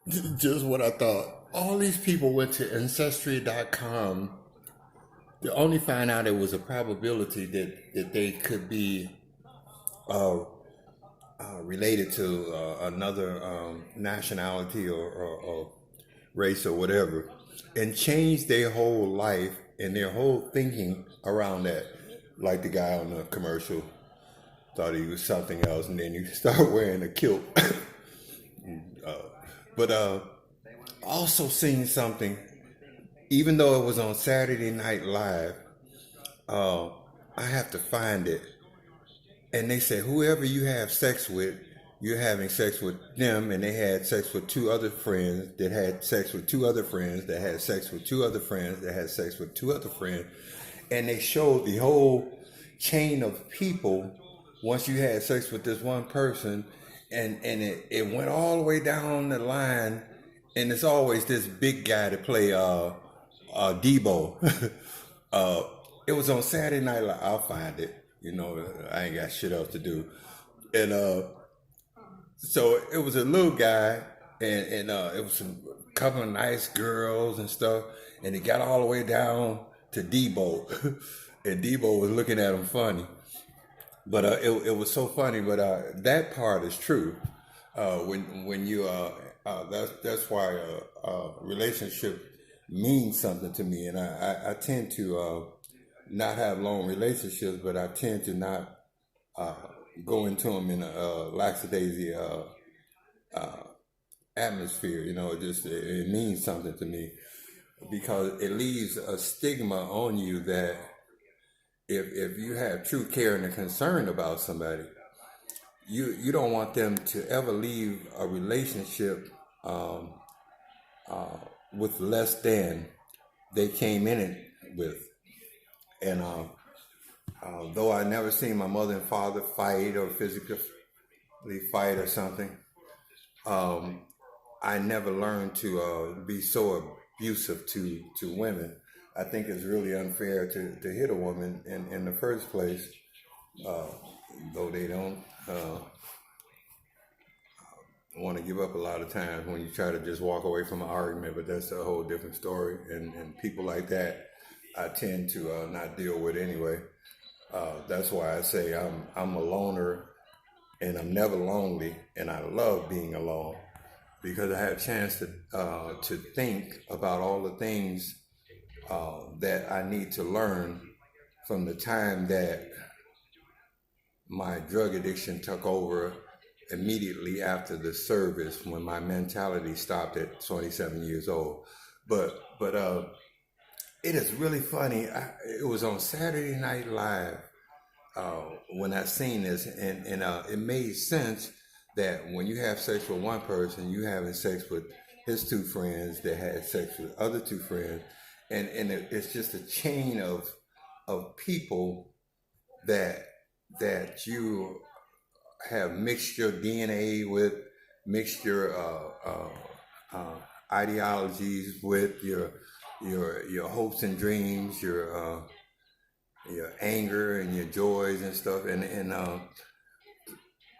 Just what I thought. All these people went to ancestry.com to only find out it was a probability that they could be uh, related to another nationality or race or whatever, and change their whole life and their whole thinking around that. Like the guy on the commercial thought he was something else, and then you start wearing a kilt. But also seen something, even though it was on Saturday Night Live. Uh, I have to find it. And they said, whoever you have sex with, you're having sex with them. And they had sex with two other friends that had sex with two other friends that had sex with two other friends that had sex with two other friends. And they showed the whole chain of people once you had sex with this one person. And it went all the way down the line. And it's always this big guy to play Debo. uh, it was on Saturday Night Live. I'll find it. You know, I ain't got shit else to do. And so it was a little guy, and it was a couple of nice girls and stuff. And it got all the way down to Debo. And Debo was looking at him funny. But it was so funny. But that part is true. When you that's why relationship means something to me, and I tend to not have long relationships, but I tend to not uh, go into them in a lackadaisy atmosphere. You know, it means something to me because it leaves a stigma on you that if you have true care and a concern about somebody, you don't want them to ever leave a relationship um, uh, with less than they came in it with. And though I never seen my mother and father fight or physically fight or something, um, I never learned to be so abusive to women. I think it's really unfair to hit a woman in the first place, uh, though they don't want to give up a lot of times when you try to just walk away from an argument, but that's a whole different story. And people like that, I tend to not deal with anyway. That's why I say I'm a loner, and I'm never lonely, and I love being alone because I have a chance to think about all the things that I need to learn from the time that my drug addiction took over immediately after the service when my mentality stopped at 27 years old. But it is really funny. It was on Saturday Night Live when I seen this, and it made sense that when you have sex with one person, you having sex with his two friends that had sex with other two friends, and it's just a chain of people that you have mixed your DNA with, mixed your ideologies with, your hopes and dreams, your anger and your joys and stuff, and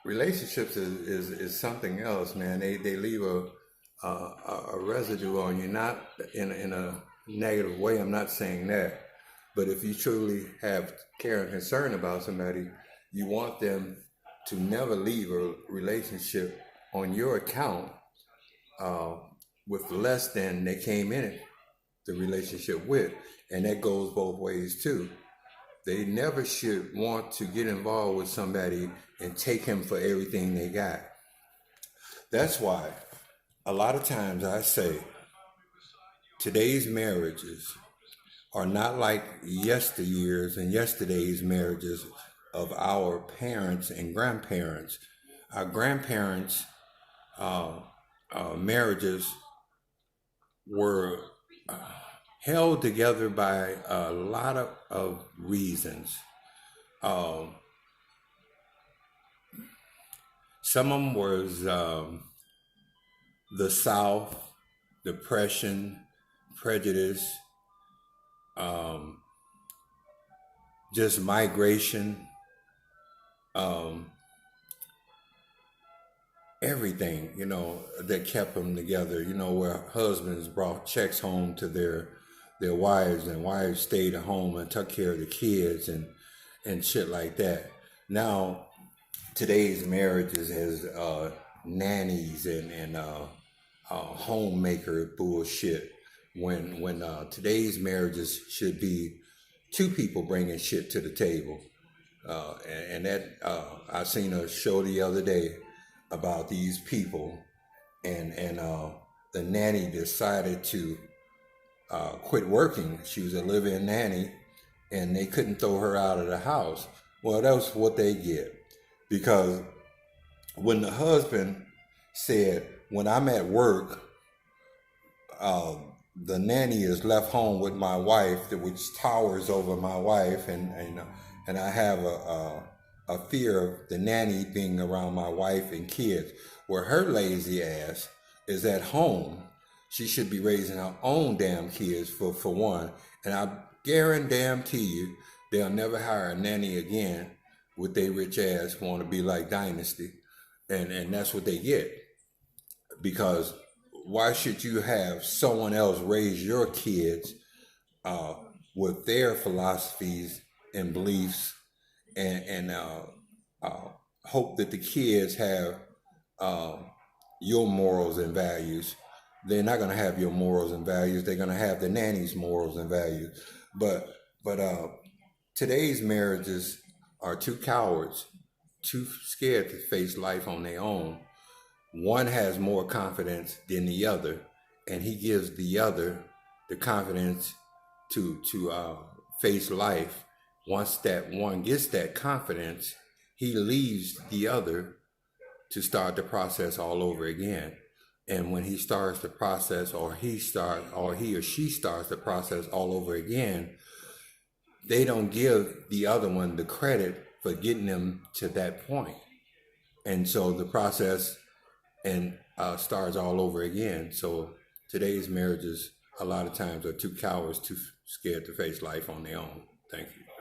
relationships is something else, man. They leave a residue on you, not in a negative way. I'm not saying that, but if you truly have care and concern about somebody, you want them to never leave a relationship on your account uh, with less than they came in it, the relationship with, and that goes both ways too. They never should want to get involved with somebody and take him for everything they got. That's why a lot of times I say today's marriages are not like yesteryears and yesterday's marriages of our parents and grandparents. Our grandparents' uh, marriages were held together by a lot of reasons. Um, some of them was the South, depression, prejudice, um, just migration, um, everything, that kept them together, where husbands brought checks home to their wives, and wives stayed at home and took care of the kids and shit like that. Now, today's marriages has nannies and homemaker bullshit. When today's marriages should be two people bringing shit to the table. And that I seen a show the other day about these people, and the nanny decided to quit working. She was a live-in nanny, and they couldn't throw her out of the house. Well, that's what they get, because when the husband said, "When I'm at work, the nanny is left home with my wife, which towers over my wife, and I have a fear of the nanny being around my wife and kids." Where her lazy ass is at home. She should be raising her own damn kids for one. And I guarantee you, they'll never hire a nanny again with their rich ass want to be like Dynasty. And that's what they get. Because why should you have someone else raise your kids with their philosophies and beliefs, and hope that the kids have your morals and values? They're not going to have your morals and values. They're going to have the nanny's morals and values. But today's marriages are two cowards, too scared to face life on their own. One has more confidence than the other, and he gives the other the confidence to face life. Once that one gets that confidence, he leaves the other to start the process all over again. And when he starts the process, or he or she starts the process all over again, they don't give the other one the credit for getting them to that point. And so the process starts all over again. So today's marriages, a lot of times, are two cowards too scared to face life on their own. Thank you.